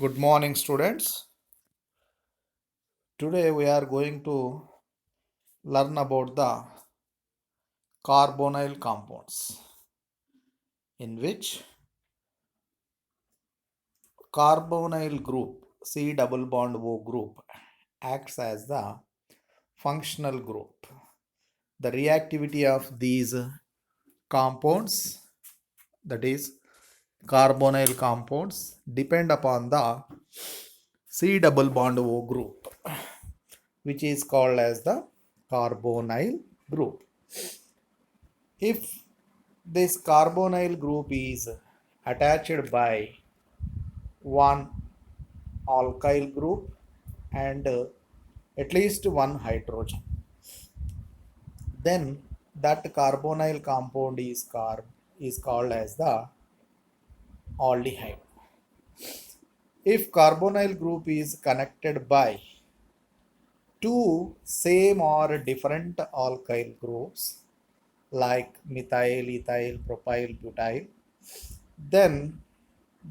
Good morning, students. Today we are going to learn about the carbonyl compounds, in which carbonyl group C double bond O group acts as the functional group. The reactivity of these compounds, that is carbonyl compounds, depend upon the C double bond O group, which is called as the carbonyl group. If this carbonyl group is attached by one alkyl group and at least one hydrogen, then that carbonyl compound is called as the aldehyde. If carbonyl group is connected by two same or different alkyl groups like methyl, ethyl, propyl, butyl, then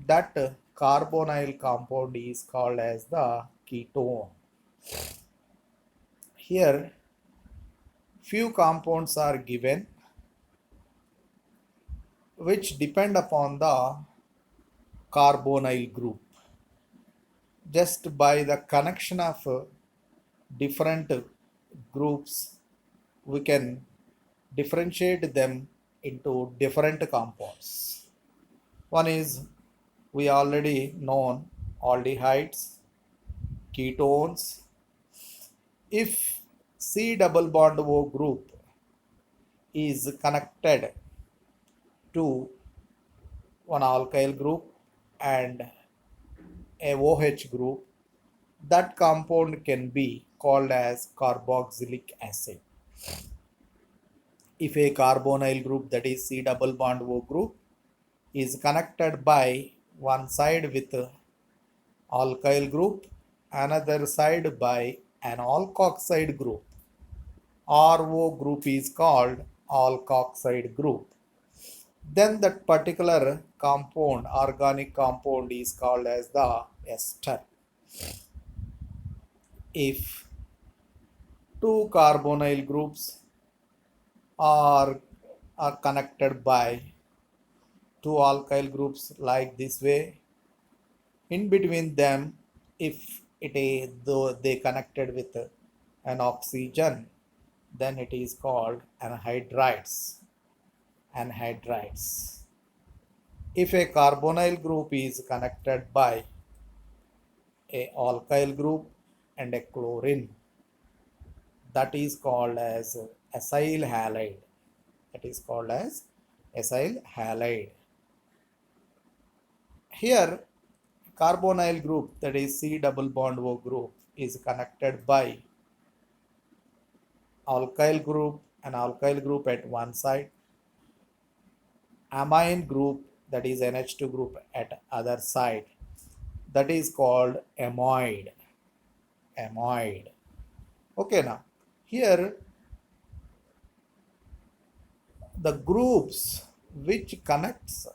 that carbonyl compound is called as the ketone. Here few compounds are given which depend upon the carbonyl group. Just by the connection of different groups, we can differentiate them into different compounds. One is we already known aldehydes, ketones. If C double bond O group is connected to one alkyl group and a OH group, that compound can be called as carboxylic acid. If a carbonyl group, that is C double bond O group, is connected by one side with alkyl group, another side by an alkoxide group, RO group is called alkoxide group. Then that particular compound, organic compound, is called as the ester. If two carbonyl groups are, are connected by two alkyl groups like this way, in between them, if it is though they connected with an oxygen, then it is called anhydrides. Anhydrides. If a carbonyl group is connected by a alkyl group and a chlorine, that is called as acyl halide. That is called as acyl halide. Here, carbonyl group, that is C double bond O group, is connected by alkyl group and alkyl group at one side, amine group, that is NH2 group at other side. That is called amide. Amide. Okay, now here the groups which connects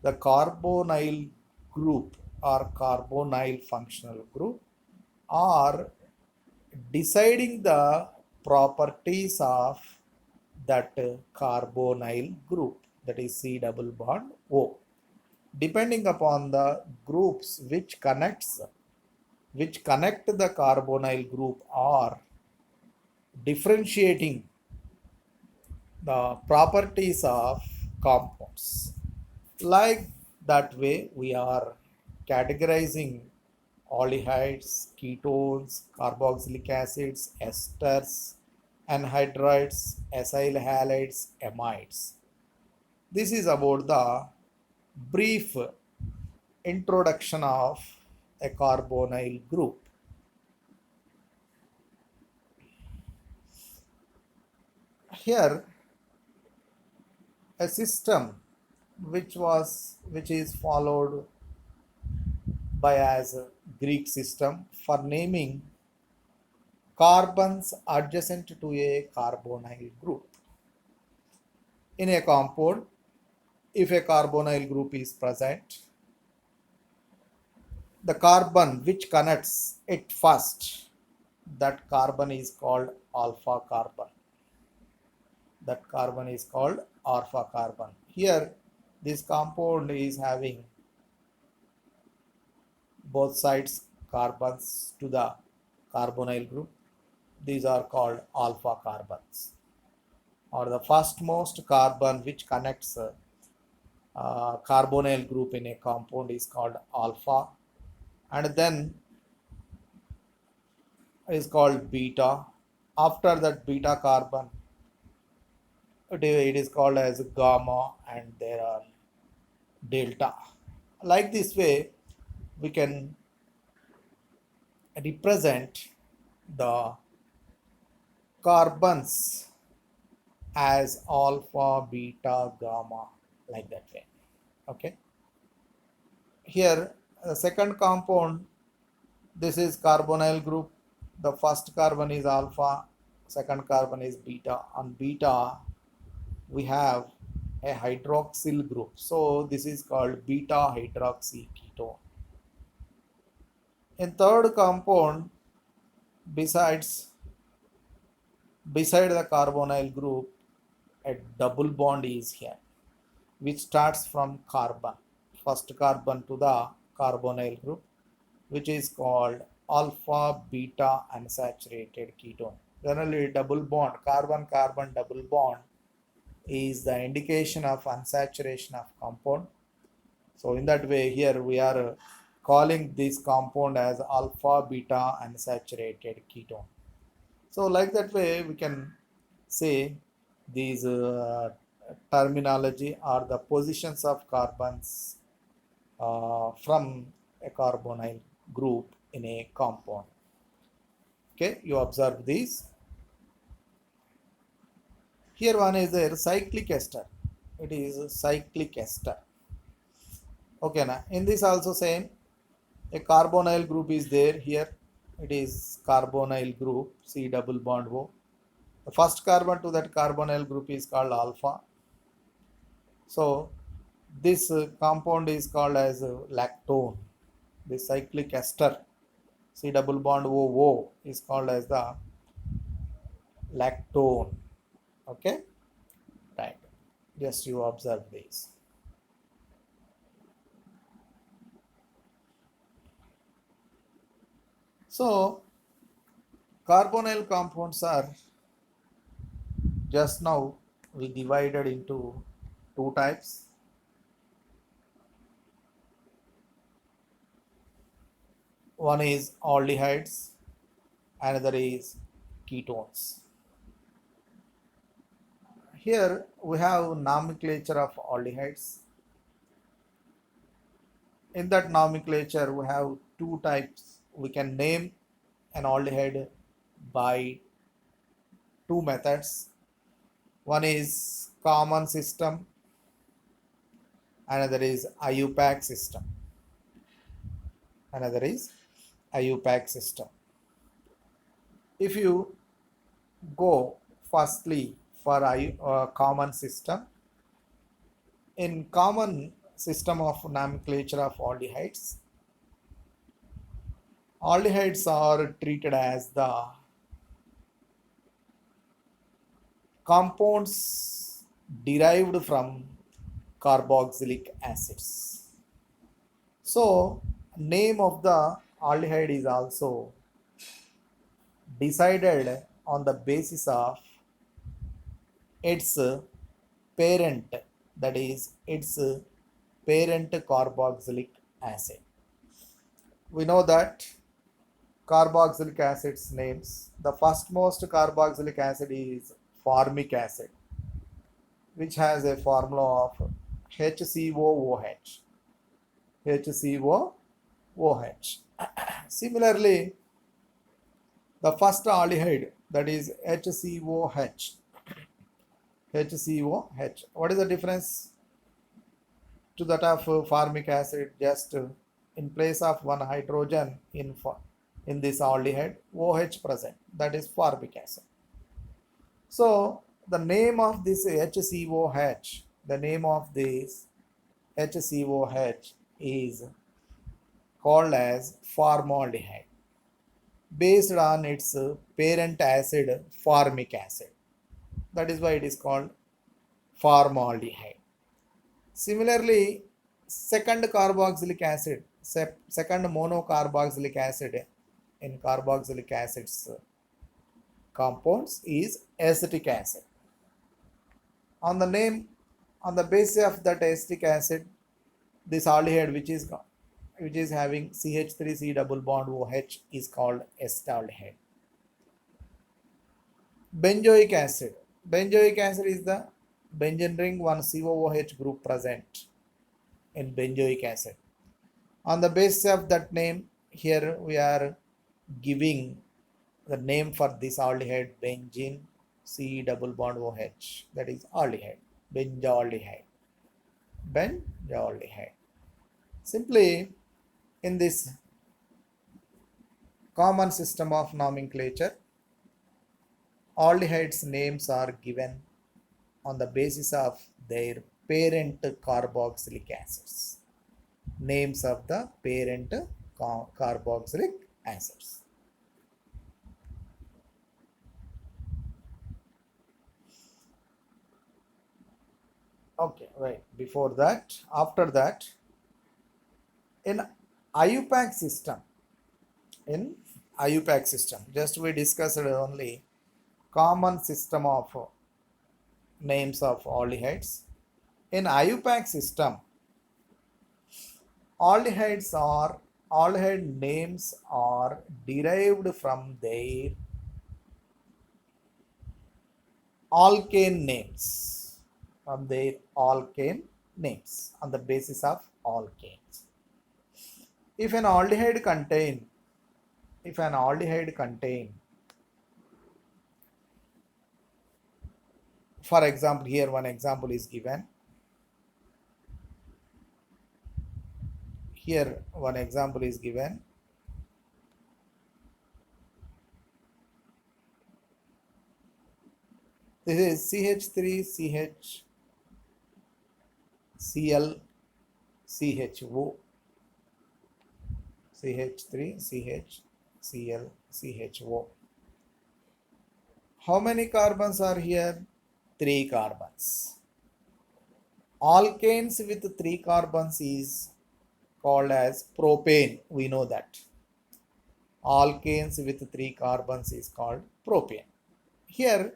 the carbonyl group or carbonyl functional group are deciding the properties of that carbonyl group, that is C double bond O. Depending upon the groups which connect the carbonyl group are differentiating the properties of compounds. Like that way, we are categorizing aldehydes, ketones, carboxylic acids, esters, anhydrides, acyl halides, amides. This is about the brief introduction of a carbonyl group. Here, a system which is followed by as a Greek system for naming carbons adjacent to a carbonyl group. In a compound, if a carbonyl group is present, the carbon which connects it first, that carbon is called alpha carbon. That carbon is called alpha carbon. Here, this compound is having both sides carbons to the carbonyl group. These are called alpha carbons, or the firstmost carbon which connects carbonyl group in a compound is called alpha, and then is called beta. After that beta carbon, it is called as gamma, and there are delta. Like this way, we can represent the carbons as alpha, beta, gamma, like that way. Okay. Here, the second compound, this is carbonyl group. The first carbon is alpha, second carbon is beta. On beta, we have a hydroxyl group. So this is called beta hydroxy ketone. In third compound, besides beside the carbonyl group, a double bond is here, which starts from carbon, first carbon to the carbonyl group, which is called alpha beta unsaturated ketone. Generally, double bond, carbon carbon double bond is the indication of unsaturation of compound. So in that way, here we are calling this compound as alpha beta unsaturated ketone. So like that way, we can say these terminology are the positions of carbons from a carbonyl group in a compound. Okay, you observe these. Here one is there cyclic ester. It is cyclic ester. Okay, now in this also same, a carbonyl group is there here. It is carbonyl group, C double bond O. The first carbon to that carbonyl group is called alpha. So this compound is called as lactone. The cyclic ester, C double bond O is called as the lactone. Okay, right. Just you observe this. So carbonyl compounds are, just now we divided into two types. One is aldehydes, another is ketones. Here we have nomenclature of aldehydes. In that nomenclature, we have two types. We can name an aldehyde by two methods. One is common system, another is IUPAC system. Another is IUPAC system. If you go firstly for common system, in common system of nomenclature of aldehydes, aldehydes are treated as the compounds derived from carboxylic acids. So name of the aldehyde is also decided on the basis of its parent, that is its parent carboxylic acid. We know that carboxylic acids names, the firstmost carboxylic acid is formic acid, which has a formula of HCOOH. HCOOH. Similarly, the first aldehyde, that is HCOH. HCOH. What is the difference to that of formic acid? Just in place of one hydrogen in this aldehyde, OH present, that is formic acid. So the name of this HCOH, the name of this HCOH is called as formaldehyde based on its parent acid formic acid. That is why it is called formaldehyde. Similarly, second carboxylic acid, second monocarboxylic acid in carboxylic acids compounds is acetic acid. On the name, on the basis of that acetic acid, this aldehyde which is having CH3C double bond OH is called acetaldehyde. Benzoic acid. Benzoic acid is the benzene ring one COOH group present in benzoic acid. On the basis of that name, here we are giving the name for this aldehyde benzene C double bond OH, that is aldehyde, benzaldehyde. Benzaldehyde. Simply, in this common system of nomenclature, aldehydes names are given on the basis of their parent carboxylic acids. Names of the parent carboxylic acids. Okay, right. Before that, after that, in IUPAC system, just we discussed only common system of names of aldehydes. In IUPAC system, aldehyde names are derived from their alkane names, on the basis of alkanes. If an aldehyde contain, for example, here one example is given. Here one example is given. This is CH3CH Cl CHO, CH3CH Cl CHO. How many carbons are here? 3 carbons. Alkanes with 3 carbons is called as propane. We know that. Alkanes with 3 carbons is called propane. Here,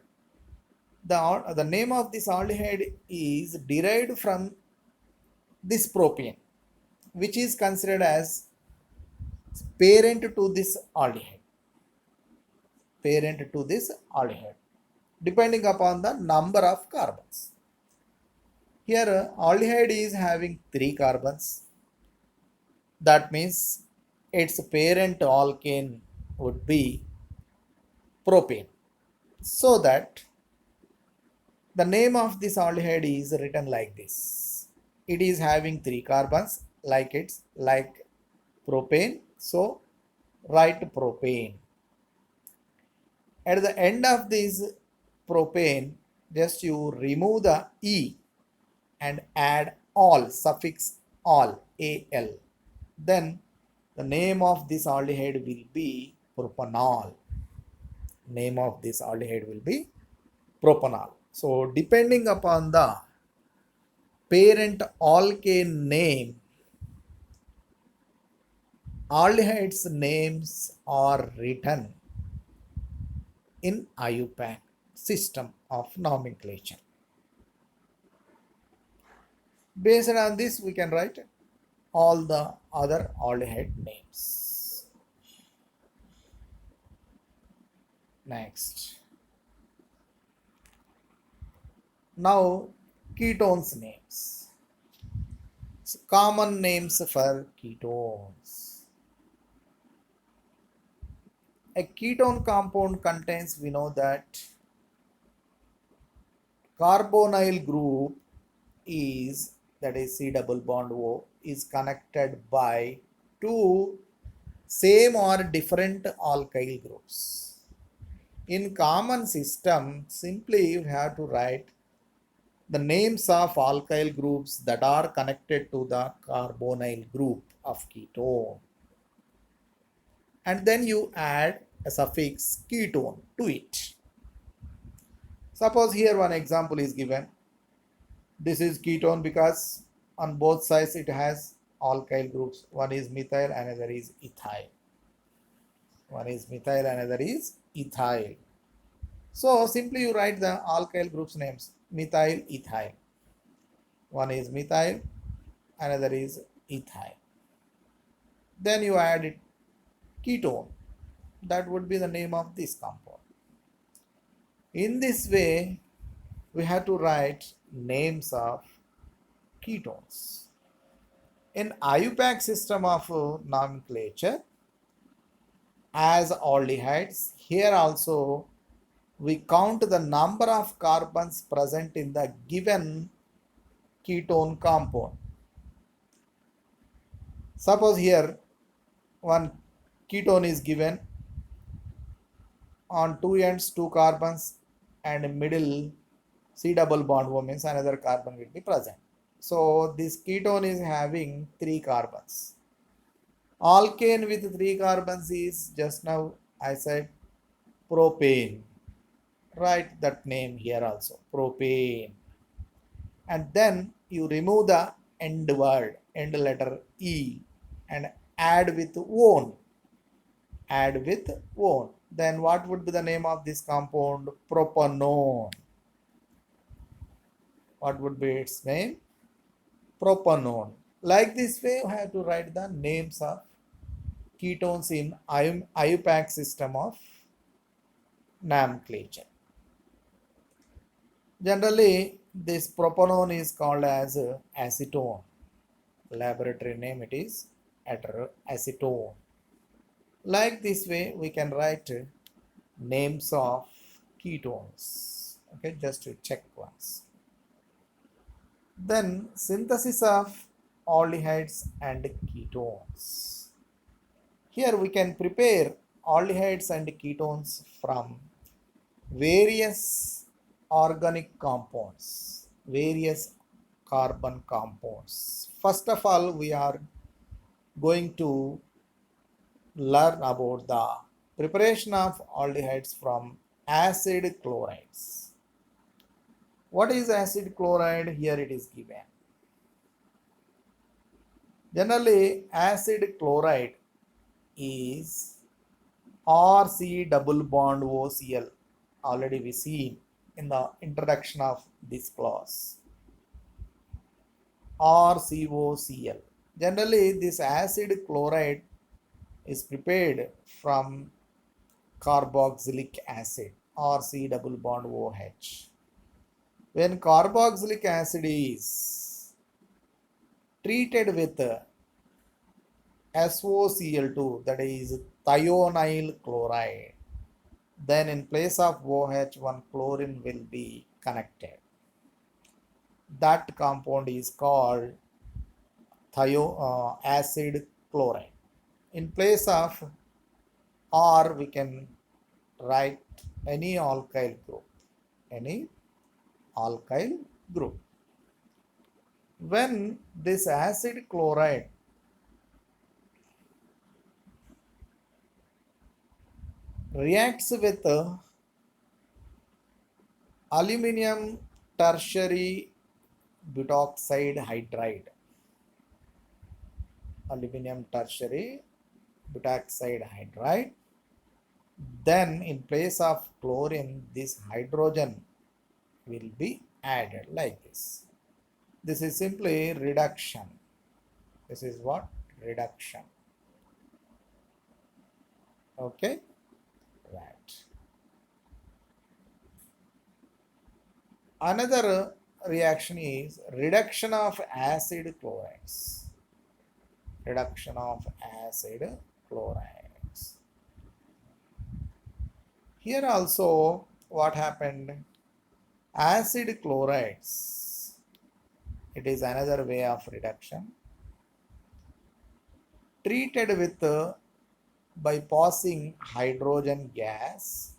the name of this aldehyde is derived from this propane, which is considered as parent to this aldehyde. Depending upon the number of carbons. Here, aldehyde is having 3 carbons. That means its parent alkane would be propane. So that the name of this aldehyde is written like this. It is having 3 carbons like propane. So write propane. At the end of this propane, just you remove the E and add all, suffix all, al. Then the name of this aldehyde will be propanol. So depending upon the parent alkane name, aldehydes names are written in IUPAC system of nomenclature. Based on this, we can write all the other aldehyde names. Next. Now, ketones names. So, common names for ketones. A ketone compound contains, we know that carbonyl group is, that is C double bond O, is connected by 2 same or different alkyl groups. In common system, simply you have to write the names of alkyl groups that are connected to the carbonyl group of ketone. and then you add a suffix ketone to it. Suppose here one example is given. This is ketone because on both sides it has alkyl groups. One is methyl, another is ethyl. One is methyl, another is ethyl. So simply you write the alkyl groups names, methyl, ethyl. One is methyl, another is ethyl. Then you add it ketone. That would be the name of this compound. In this way, we have to write names of ketones. In IUPAC system of nomenclature, as aldehydes, here also we count the number of carbons present in the given ketone compound. Suppose here one ketone is given, on two ends 2 carbons and middle C double bond O means another carbon will be present. So this ketone is having 3 carbons. Alkane with 3 carbons is, just now I said, propane. Write that name here also, propane. And then you remove the end word, end letter E, and add with one. Add with one. Then what would be the name of this compound? Propanone. What would be its name? Propanone. Like this way, you have to write the names of ketones in IUPAC system of nomenclature. Generally, this propanone is called as acetone. Laboratory name it is acetone. Like this way, we can write names of ketones. Okay, just to check once. Then synthesis of aldehydes and ketones. Here we can prepare aldehydes and ketones from various organic compounds, various carbon compounds. First of all, we are going to learn about the preparation of aldehydes from acid chlorides. What is acid chloride? Here it is given. Generally, acid chloride is RC double bond OCl. Already we see in the introduction of this class. RCOCl. Generally, this acid chloride is prepared from carboxylic acid, RC double bond OH. When carboxylic acid is treated with SOCl2, that is thionyl chloride, then in place of OH, one chlorine will be connected. That compound is called acid chloride. In place of R, we can write any alkyl group. Any alkyl group. When this acid chloride reacts with aluminum tertiary butoxide hydride, aluminum tertiary butoxide hydride, then in place of chlorine, this hydrogen will be added like this. This is simply reduction. This is what? Reduction. Okay? Right. Another reaction is reduction of acid chlorides. Reduction of acid chlorides. Here also what happened? Acid chlorides, it is another way of reduction, treated with by passing hydrogen gas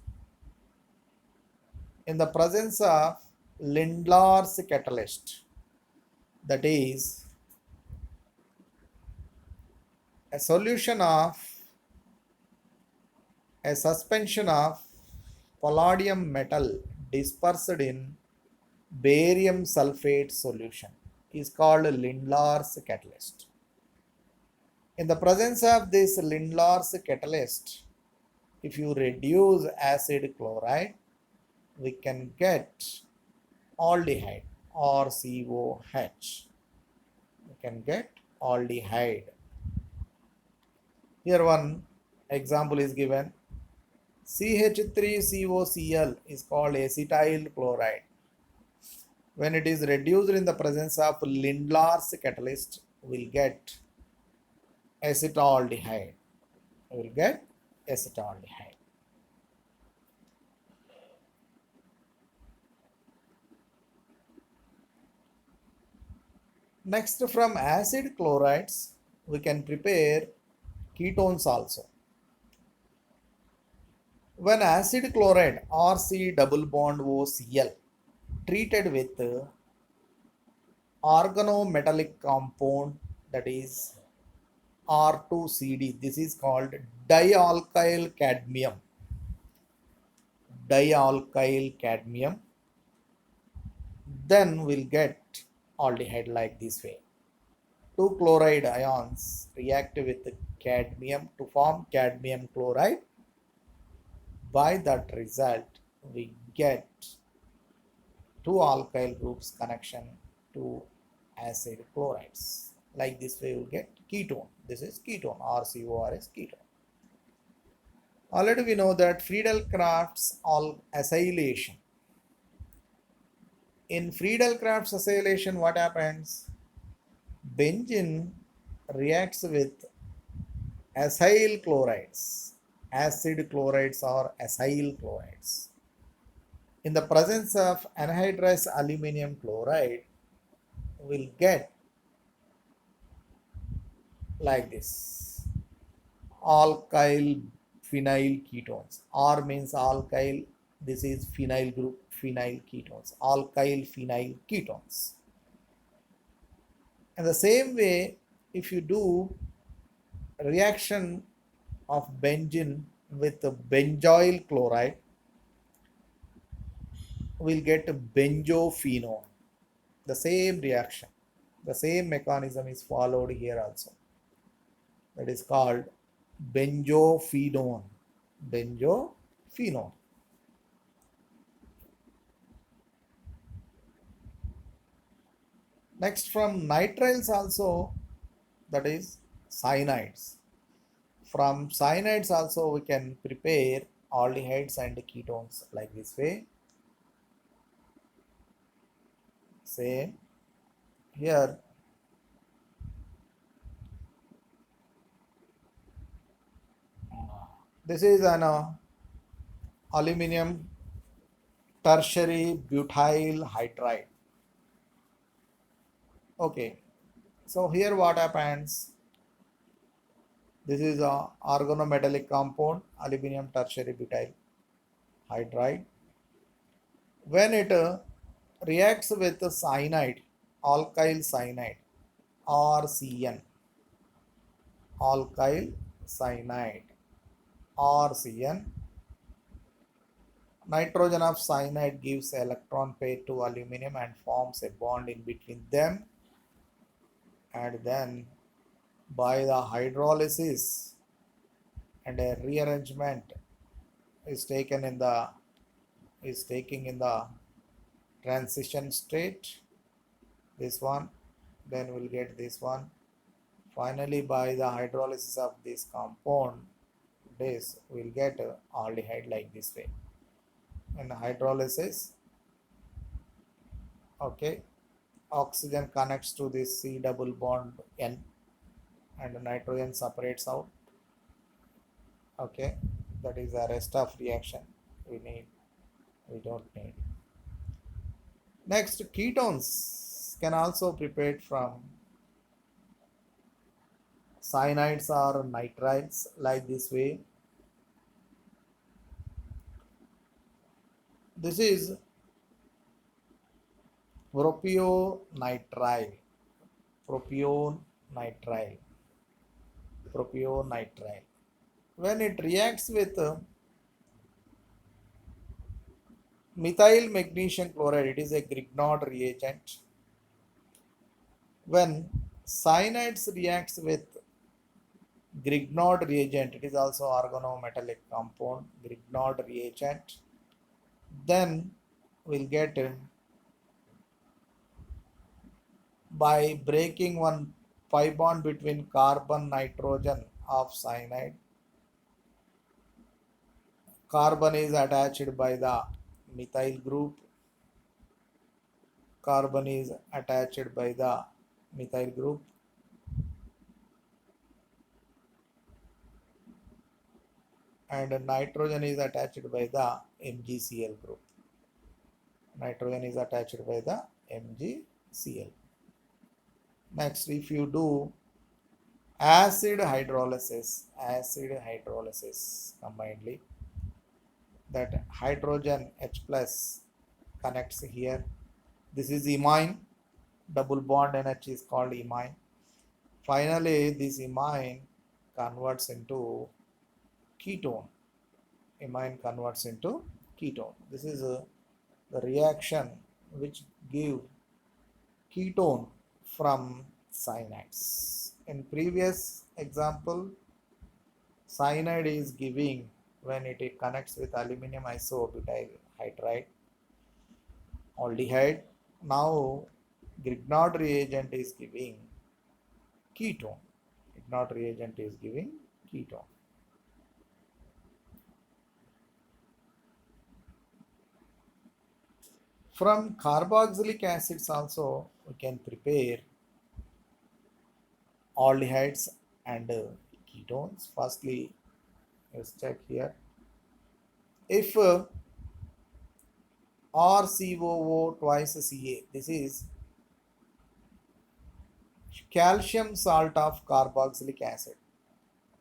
in the presence of Lindlar's catalyst, that is a solution of A suspension of palladium metal dispersed in barium sulfate solution is called Lindlar's catalyst. In the presence of this Lindlar's catalyst, if you reduce acid chloride, we can get aldehyde or COH. We can get aldehyde. Here one example is given. CH3COCl is called acetyl chloride. When it is reduced in the presence of Lindlar's catalyst, we will get acetaldehyde. We will get acetaldehyde. Next, from acid chlorides, we can prepare ketones also. When acid chloride RC double bond OCl treated with organometallic compound, that is R2CD, this is called dialkyl cadmium. Dialkyl cadmium. Then we'll get aldehyde like this way. Two chloride ions react with cadmium to form cadmium chloride. By that result, we get two alkyl groups connection to acid chlorides. Like this way, we get ketone. This is ketone, RCORS ketone. Already we know that Friedel-Crafts acylation. In Friedel-Crafts acylation, what happens? Benzene reacts with acyl chlorides. Acid chlorides or acyl chlorides. In the presence of anhydrous aluminum chloride, we'll get like this. Alkyl phenyl ketones. R means alkyl. This is phenyl group, phenyl ketones. Alkyl phenyl ketones. In the same way, if you do reaction of benzene with benzoyl chloride, we'll get benzophenone. The same reaction, the same mechanism is followed here also. That is called benzophenone. Benzophenone. Next, from nitriles also, that is cyanides. From cyanides also we can prepare aldehydes and ketones like this way. Same here. This is an aluminum tertiary butyl hydride. Okay, so here what happens? This is a organometallic compound, aluminum tertiary butyl hydride. When it reacts with cyanide, alkyl cyanide, RCN, alkyl cyanide, RCN, nitrogen of cyanide gives electron pair to aluminum and forms a bond in between them, and then by the hydrolysis and a rearrangement is taken in the transition state, this one, then we'll get this one. Finally, by the hydrolysis of this compound, this will get aldehyde like this way. In hydrolysis, okay, oxygen connects to this C double bond N and nitrogen separates out. Okay, that is the rest of reaction we don't need. Next, ketones can also be prepared from cyanides or nitriles like this way. This is propionitrile. Propionitrile. When it reacts with Methyl magnesium chloride, it is a Grignard reagent. When cyanides reacts with Grignard reagent, it is also organometallic compound, Grignard reagent. Then we'll get by breaking one pi bond between carbon nitrogen of cyanide. Carbon is attached by the methyl group. Carbon is attached by the methyl group. And nitrogen is attached by the MgCl group. Nitrogen is attached by the MgCl. Next, if you do acid hydrolysis combinedly, that hydrogen H plus connects here. This is imine, double bond NH is called imine. Finally, this imine converts into ketone. Imine converts into ketone. This is the reaction which give ketone from cyanides. In previous example, cyanide is giving when it connects with aluminum isobutyl hydride aldehyde. Now Grignard reagent is giving ketone. Grignard reagent is giving ketone. From carboxylic acids also we can prepare aldehydes and ketones. Firstly, let's check here. If RCOO twice Ca, this is calcium salt of carboxylic acid.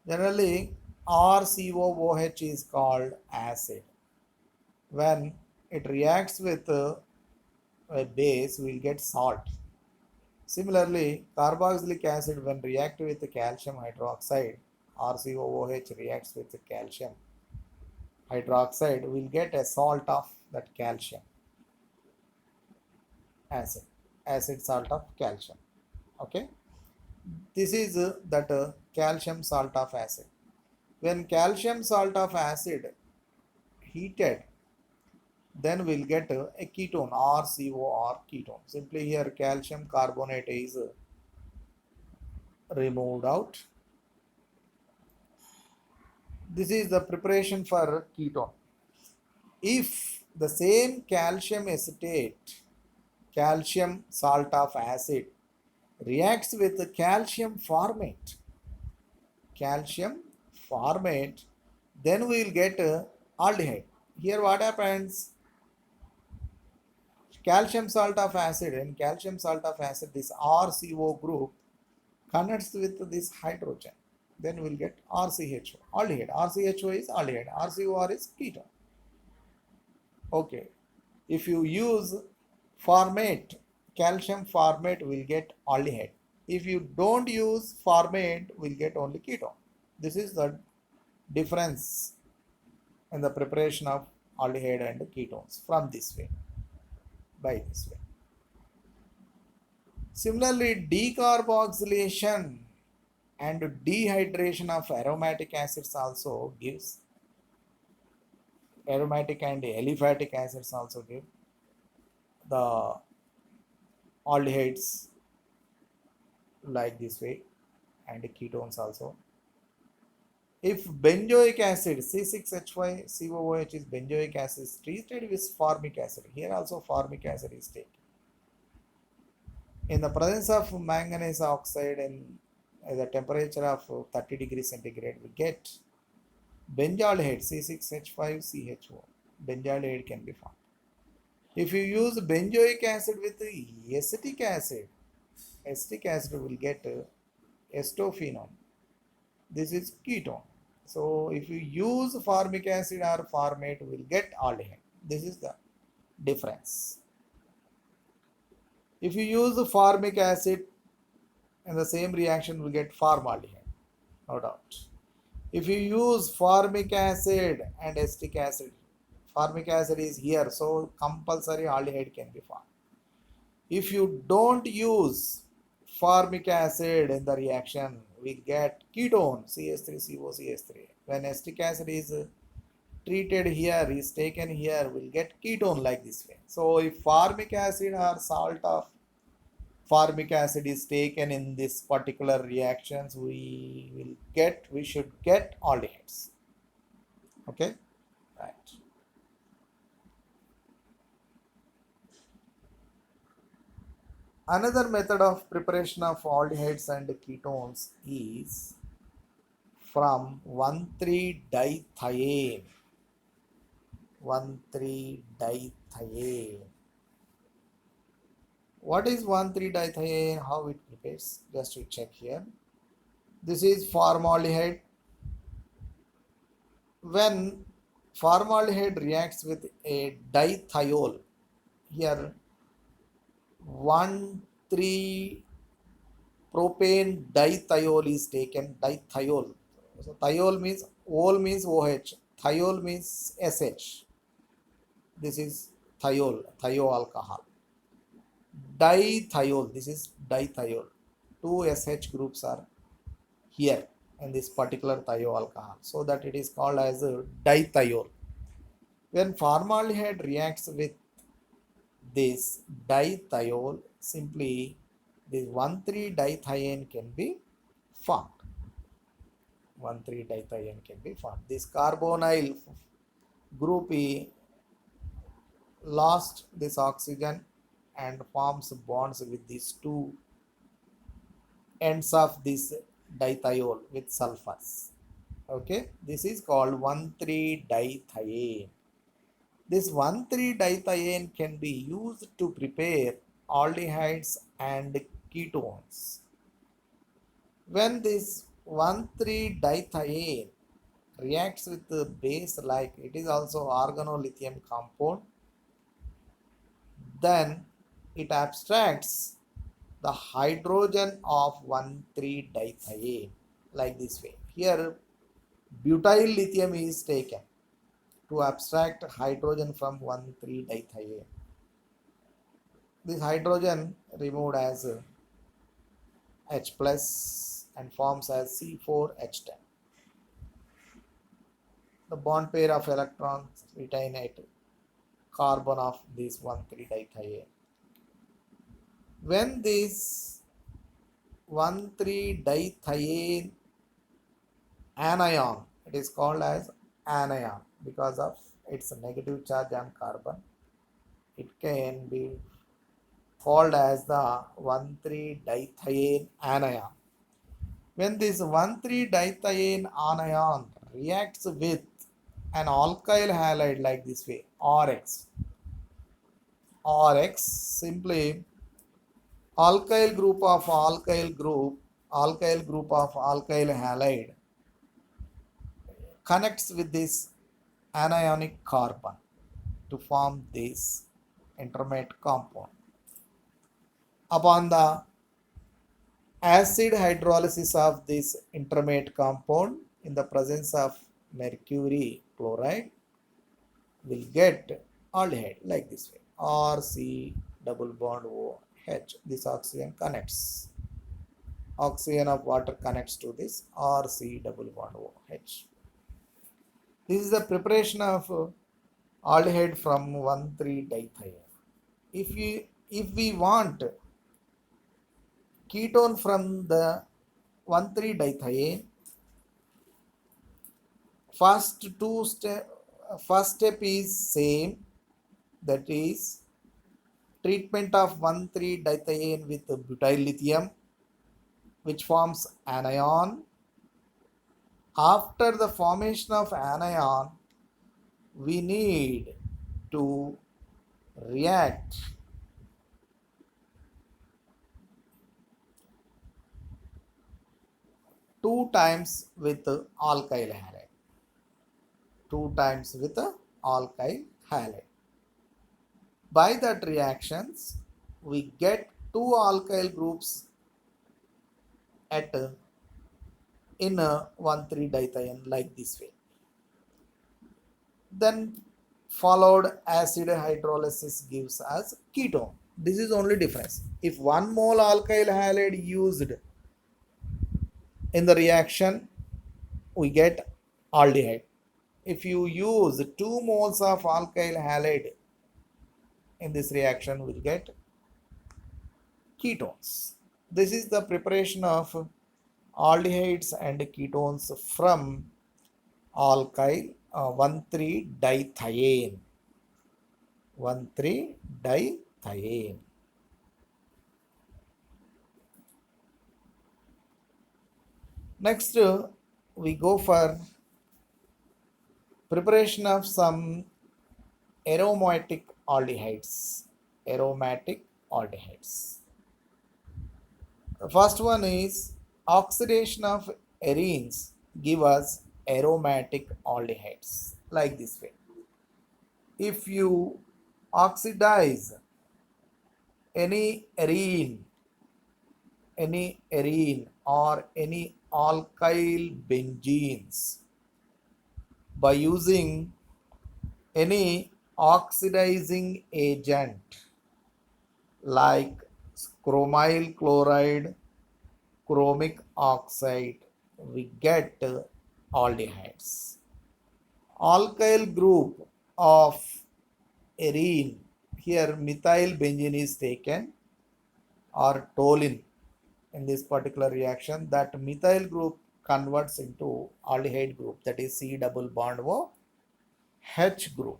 Generally, RCOOH is called acid. When it reacts with a base, we will get salt. Similarly, carboxylic acid when react with the calcium hydroxide, RCOOH reacts with the calcium hydroxide, we will get a salt of that calcium acid salt of calcium. Okay, this is that calcium salt of acid. When calcium salt of acid heated, then we'll get a ketone, RCOR ketone. Simply here calcium carbonate is removed out. This is the preparation for ketone. If the same calcium acetate, calcium salt of acid reacts with the calcium formate, then we will get aldehyde. Here what happens? Calcium salt of acid, in calcium salt of acid, this RCO group connects with this hydrogen. Then we will get RCHO, aldehyde. RCHO is aldehyde, RCOR is ketone. Okay, if you use formate, calcium formate, will get aldehyde. If you don't use formate, will get only ketone. This is the difference in the preparation of aldehyde and ketones from this way, by this way. Similarly, decarboxylation and dehydration of aromatic acids also gives, aromatic and aliphatic acids also give the aldehydes like this way, and ketones also. If benzoic acid C6H5COOH is benzoic acid is treated with formic acid, here also formic acid is taken. In the presence of manganese oxide and the temperature of 30 degrees centigrade, we get benzaldehyde C6H5CHO. Benzaldehyde can be formed. If you use benzoic acid with acetic acid will get acetophenone. This is ketone. So if you use formic acid or formate, we will get aldehyde. This is the difference. If you use formic acid in the same reaction, we will get formaldehyde, no doubt. If you use formic acid and acetic acid, Formic acid is here, so compulsory aldehyde can be formed. If you don't use formic acid in the reaction, we get ketone CH3COCH3. When acetic acid is treated here, is taken here, we'll get ketone like this way. So if formic acid or salt of formic acid is taken in this particular reactions, we should get aldehydes. Okay, right. Another method of preparation of aldehydes and ketones is from 1,3-dithiene. 1,3-dithiene. What is 1,3-dithiene? How it prepares? Just to check here. This is formaldehyde. When formaldehyde reacts with a dithiol, here 1,3 propane dithiol is taken. Dithiol. So thiol means ol means OH. Thiol means SH. This is thiol, thioalcohol. Dithiol. This is dithiol. Two SH groups are here in this particular thioalcohol, so that it is called as a dithiol. When formaldehyde reacts with this dithiol, simply this 1,3-dithiene can be formed. 1,3-dithiene can be formed. This carbonyl group E lost this oxygen and forms bonds with these two ends of this dithiol with sulfurs. Okay, this is called 1,3-dithiene. This 1,3-dithiene can be used to prepare aldehydes and ketones. When this 1,3-dithiene reacts with the base, like it is also organolithium compound, then it abstracts the hydrogen of 1,3-dithiene like this way. Here butyl lithium is taken to abstract hydrogen from 1,3-dithiene. This hydrogen removed as H plus and forms as C4H10. The bond pair of electrons retain at carbon of this 1,3-dithiene. When this 1,3-dithiene anion, it is called as anion because of its negative charge on carbon, it can be called as the 1,3-dithiene anion. When this 1,3-dithiene anion reacts with an alkyl halide like this way, RX, simply alkyl group of alkyl group of alkyl halide connects with this anionic carbon to form this intermediate compound. Upon the acid hydrolysis of this intermediate compound in the presence of mercury chloride, will get aldehyde like this way, RC double bond OH. This oxygen connects. Oxygen of water connects to this RC double bond OH. This is the preparation of aldehyde from 1,3-dithiene. If we want ketone from the 1,3-dithiene, first step is same, that is treatment of 1,3-dithiene with butyl lithium, which forms anion. After the formation of anion, we need to react two times with alkyl halide. 2 times with alkyl halide. By that reactions, we get two alkyl groups at in 1,3-dithiene like this way. Then followed acid hydrolysis gives us ketone. This is only difference. If 1 mole alkyl halide used in the reaction, we get aldehyde. If you use 2 moles of alkyl halide in this reaction, we'll get ketones. This is the preparation of aldehydes and ketones from alkyl 1,3-dithiene. 1,3-dithiene. Next, we go for preparation of some aromatic aldehydes. Aromatic aldehydes. The first one is oxidation of arenes give us aromatic aldehydes like this way. If you oxidize any arene or any alkyl benzenes by using any oxidizing agent like chromyl chloride, chromic oxide, we get aldehydes. Alkyl group of arene, here methyl benzene is taken, or toluene in this particular reaction. That methyl group converts into aldehyde group, that is C double bond O H group.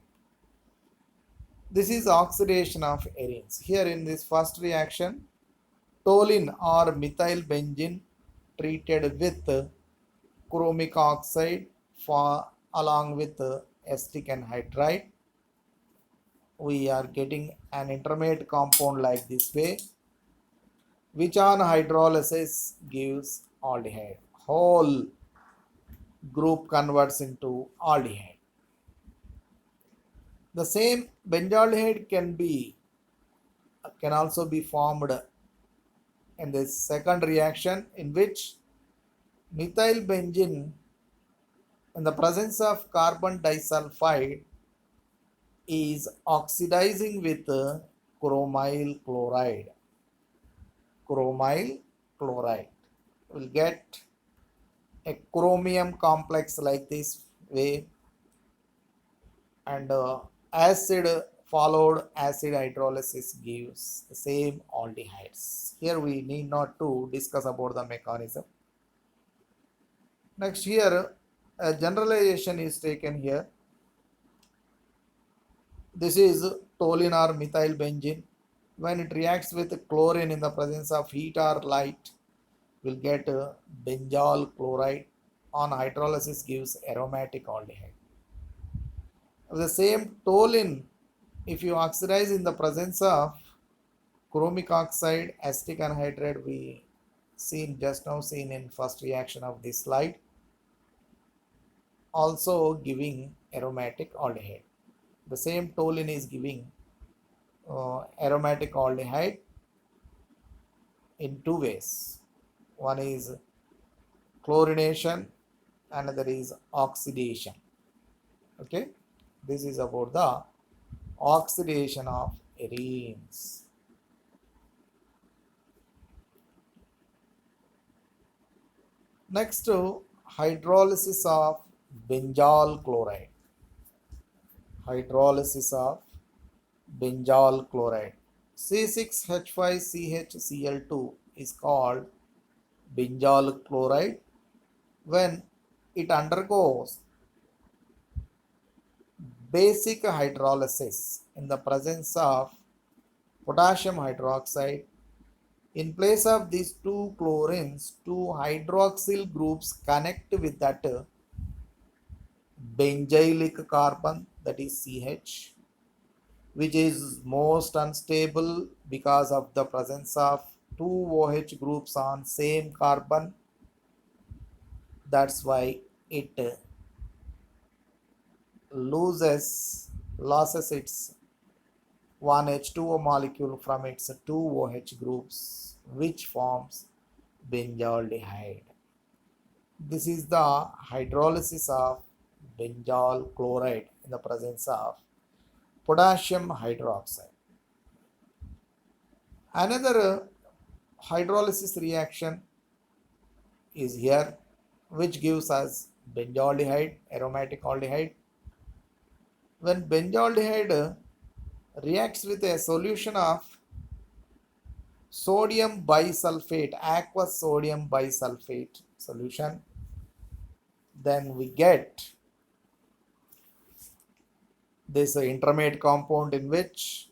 This is oxidation of arenes. Here in this first reaction, toluene or methyl benzene treated with chromic oxide along with acetic anhydride, we are getting an intermediate compound like this way, which on hydrolysis gives aldehyde. Whole group converts into aldehyde. The same benzaldehyde can also be formed in this second reaction, in which methyl benzene in the presence of carbon disulfide is oxidizing with chromyl chloride. Chromyl chloride will get a chromium complex like this way, and acid followed acid hydrolysis gives the same aldehydes. Here we need not to discuss about the mechanism. Next, here a generalization is taken here. This is toluene or methyl benzene. When it reacts with chlorine in the presence of heat or light, will get benzol chloride. On hydrolysis gives aromatic aldehyde. The same toluene, if you oxidize in the presence of chromic oxide, acetic anhydride, we just now seen in first reaction of this slide, also giving aromatic aldehyde. The same toluene is giving aromatic aldehyde in two ways. One is chlorination, another is oxidation. Okay, this is about the oxidation of arenes. Next, hydrolysis of benzol chloride. Hydrolysis of benzol chloride. C6H5CHCl2 is called benzol chloride. When it undergoes basic hydrolysis in the presence of potassium hydroxide, in place of these two chlorines, two hydroxyl groups connect with that benzylic carbon, that is CH, which is most unstable because of the presence of two OH groups on same carbon. That's why it loses its 1H2O molecule from its two OH groups, which forms benzaldehyde. This is the hydrolysis of benzol chloride in the presence of potassium hydroxide. Another hydrolysis reaction is here, which gives us benzaldehyde, aromatic aldehyde. When benzaldehyde reacts with a solution of sodium bisulfate, aqueous sodium bisulfate solution, then we get this intermediate compound in which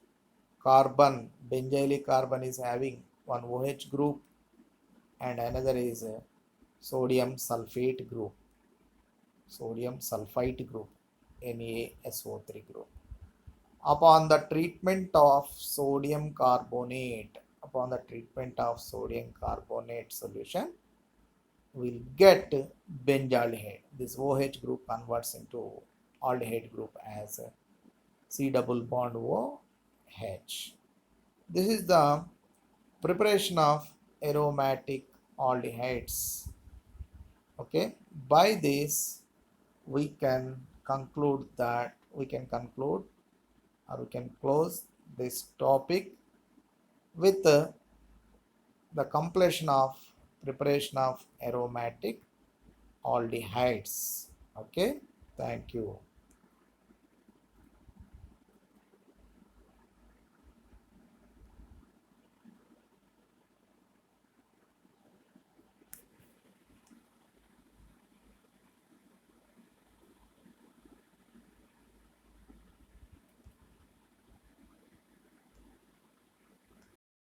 carbon, benzylic carbon, is having one OH group and another is a sodium sulfate group, sodium sulfite group, NaSO3 group. Upon the treatment of sodium carbonate, solution, we'll get benzaldehyde. This OH group converts into aldehyde group as C double bond OH. This is the preparation of aromatic aldehydes. Okay, by this we can conclude or we can close this topic with the completion of preparation of aromatic aldehydes. Okay, thank you.